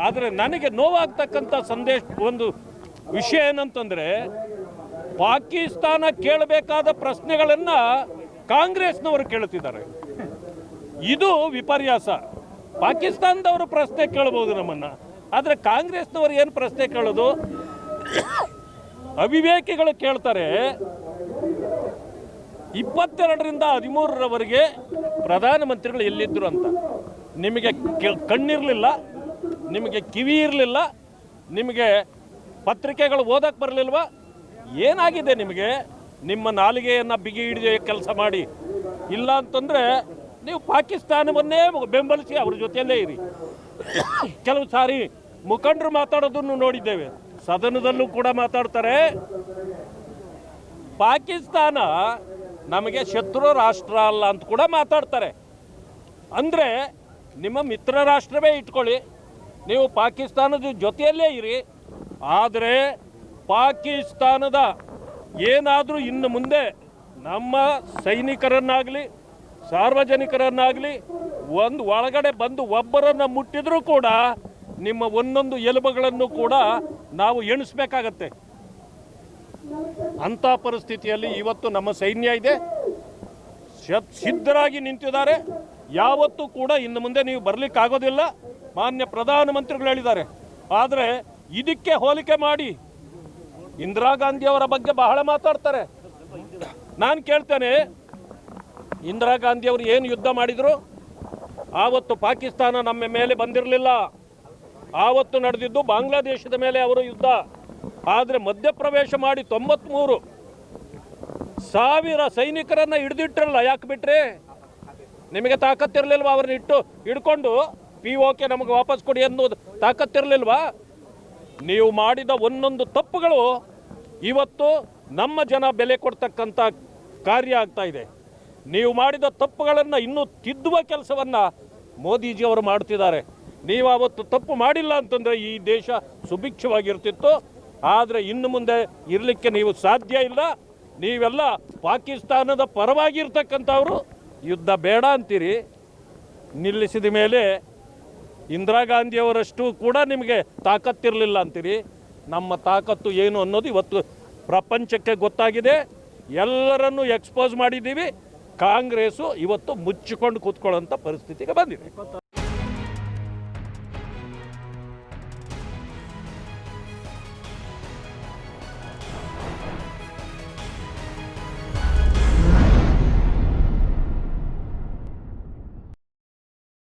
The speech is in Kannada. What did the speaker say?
ಆದರೆ ನನಗೆ ನೋವಾಗ್ತಕ್ಕಂಥ ಸಂದೇಶ ಒಂದು ವಿಷಯ ಏನಂತಂದರೆ, ಪಾಕಿಸ್ತಾನ ಕೇಳಬೇಕಾದ ಪ್ರಶ್ನೆಗಳನ್ನು ಕಾಂಗ್ರೆಸ್ನವರು ಕೇಳುತ್ತಿದ್ದಾರೆ. ಇದು ವಿಪರ್ಯಾಸ. ಪಾಕಿಸ್ತಾನದವರು ಪ್ರಶ್ನೆ ಕೇಳಬಹುದು ನಮ್ಮನ್ನು, ಆದರೆ ಕಾಂಗ್ರೆಸ್ನವರು ಏನು ಪ್ರಶ್ನೆ ಕೇಳೋದು? ಅವಿವೇಕಿಗಳು ಕೇಳ್ತಾರೆ 22ರಿಂದ 13ರವರೆಗೆ ಪ್ರಧಾನಮಂತ್ರಿಗಳು ಎಲ್ಲಿದ್ದರು ಅಂತ. ನಿಮಗೆ ಕಣ್ಣಿರಲಿಲ್ಲ, ನಿಮಗೆ ಕಿವಿ ಇರಲಿಲ್ಲ, ನಿಮಗೆ ಪತ್ರಿಕೆಗಳು ಓದಕ್ಕೆ ಬರಲಿಲ್ವಾ? ಏನಾಗಿದೆ ನಿಮಗೆ? ನಿಮ್ಮ ನಾಲಿಗೆಯನ್ನು ಬಿಗಿ ಹಿಡಿದು ಕೆಲಸ ಮಾಡಿ. ಇಲ್ಲ ಅಂತಂದರೆ ನೀವು ಪಾಕಿಸ್ತಾನವನ್ನೇ ಬೆಂಬಲಿಸಿ ಅವ್ರ ಜೊತೆಯಲ್ಲೇ ಇರಿ. ಕೆಲವು ಸಾರಿ ಮುಖಂಡರು ಮಾತಾಡೋದನ್ನು ನೋಡಿದ್ದೇವೆ, ಸದನದಲ್ಲೂ ಕೂಡ ಮಾತಾಡ್ತಾರೆ. ಪಾಕಿಸ್ತಾನ ನಮಗೆ ಶತ್ರು ರಾಷ್ಟ್ರ ಅಲ್ಲ ಅಂತ ಕೂಡ ಮಾತಾಡ್ತಾರೆ. ಅಂದರೆ ನಿಮ್ಮ ಮಿತ್ರ ರಾಷ್ಟ್ರವೇ ಇಟ್ಕೊಳ್ಳಿ, ನೀವು ಪಾಕಿಸ್ತಾನದ ಜೊತೆಯಲ್ಲೇ ಇರಿ. ಆದರೆ ಪಾಕಿಸ್ತಾನದ ಏನಾದರೂ ಇನ್ನು ಮುಂದೆ ನಮ್ಮ ಸೈನಿಕರನ್ನಾಗಲಿ ಸಾರ್ವಜನಿಕರನ್ನಾಗಲಿ ಒಂದು ಒಳಗಡೆ ಬಂದು ಒಬ್ಬರನ್ನು ಮುಟ್ಟಿದರೂ ಕೂಡ ನಿಮ್ಮ ಒಂದೊಂದು ಎಲುಬುಗಳನ್ನು ಕೂಡ ನಾವು ಎಣಿಸ್ಬೇಕಾಗತ್ತೆ. ಅಂಥ ಪರಿಸ್ಥಿತಿಯಲ್ಲಿ ಇವತ್ತು ನಮ್ಮ ಸೈನ್ಯ ಇದೆ, ಸಿದ್ಧರಾಗಿ ನಿಂತಿದ್ದಾರೆ. ಯಾವತ್ತೂ ಕೂಡ ಇನ್ನು ಮುಂದೆ ನೀವು ಬರಲಿಕ್ಕಾಗೋದಿಲ್ಲ, ಮಾನ್ಯ ಪ್ರಧಾನಮಂತ್ರಿಗಳು ಹೇಳಿದ್ದಾರೆ. ಆದರೆ ಇದಕ್ಕೆ ಹೋಲಿಕೆ ಮಾಡಿ ಇಂದಿರಾ ಗಾಂಧಿಯವರ ಬಗ್ಗೆ ಬಹಳ ಮಾತಾಡ್ತಾರೆ. ನಾನು ಕೇಳ್ತೇನೆ, ಇಂದಿರಾ ಗಾಂಧಿಯವರು ಏನು ಯುದ್ಧ ಮಾಡಿದರು? ಆವತ್ತು ಪಾಕಿಸ್ತಾನ ನಮ್ಮ ಮೇಲೆ ಬಂದಿರಲಿಲ್ಲ. ಆವತ್ತು ನಡೆದಿದ್ದು ಬಾಂಗ್ಲಾದೇಶದ ಮೇಲೆ ಅವರು ಯುದ್ಧ. ಆದರೆ ಮಧ್ಯಪ್ರವೇಶ ಮಾಡಿ 93,000 ಸೈನಿಕರನ್ನು ಹಿಡಿದಿಟ್ಟಿರಲ್ಲ. ಯಾಕೆ ಬಿಟ್ರೆ? ನಿಮಗೆ ತಾಕತ್ತಿರಲಿಲ್ವಾ? ಅವ್ರನ್ನ ಹಿಡ್ಕೊಂಡು POK ನಮಗೆ ವಾಪಸ್ ಕೊಡಿ ಅನ್ನೋದು ತಾಕತ್ತಿರಲಿಲ್ವಾ? ನೀವು ಮಾಡಿದ ಒಂದೊಂದು ತಪ್ಪುಗಳು ಇವತ್ತು ನಮ್ಮ ಜನ ಬೆಲೆ ಕೊಡ್ತಕ್ಕಂಥ ಕಾರ್ಯ ಆಗ್ತಾ ಇದೆ. ನೀವು ಮಾಡಿದ ತಪ್ಪುಗಳನ್ನು ಇನ್ನೂ ತಿದ್ದುವ ಕೆಲಸವನ್ನು ಮೋದಿಜಿಯವರು ಮಾಡ್ತಿದ್ದಾರೆ. ನೀವು ಅವತ್ತು ತಪ್ಪು ಮಾಡಿಲ್ಲ ಅಂತಂದರೆ ಈ ದೇಶ ಸುಭಿಕ್ಷವಾಗಿರ್ತಿತ್ತು. ಆದರೆ ಇನ್ನು ಮುಂದೆ ಇರಲಿಕ್ಕೆ ನೀವು ಸಾಧ್ಯ ಇಲ್ಲ. ನೀವೆಲ್ಲ ಪಾಕಿಸ್ತಾನದ ಪರವಾಗಿರ್ತಕ್ಕಂಥವರು ಯುದ್ಧ ಬೇಡ ಅಂತೀರಿ. ನಿಲ್ಲಿಸಿದ ಮೇಲೆ ಇಂದಿರಾ ಗಾಂಧಿಯವರಷ್ಟು ಕೂಡ ನಿಮಗೆ ತಾಕತ್ತಿರಲಿಲ್ಲ ಅಂತೀರಿ. ನಮ್ಮ ತಾಕತ್ತು ಏನು ಅನ್ನೋದು ಇವತ್ತು ಪ್ರಪಂಚಕ್ಕೆ ಗೊತ್ತಾಗಿದೆ. ಎಲ್ಲರನ್ನೂ ಎಕ್ಸ್ಪೋಸ್ ಮಾಡಿದ್ದೀವಿ. ಕಾಂಗ್ರೆಸ್ಸು ಇವತ್ತು ಮುಚ್ಚಿಕೊಂಡು ಕೂತ್ಕೊಳ್ಳೋಂಥ ಪರಿಸ್ಥಿತಿಗೆ ಬಂದಿದೆ.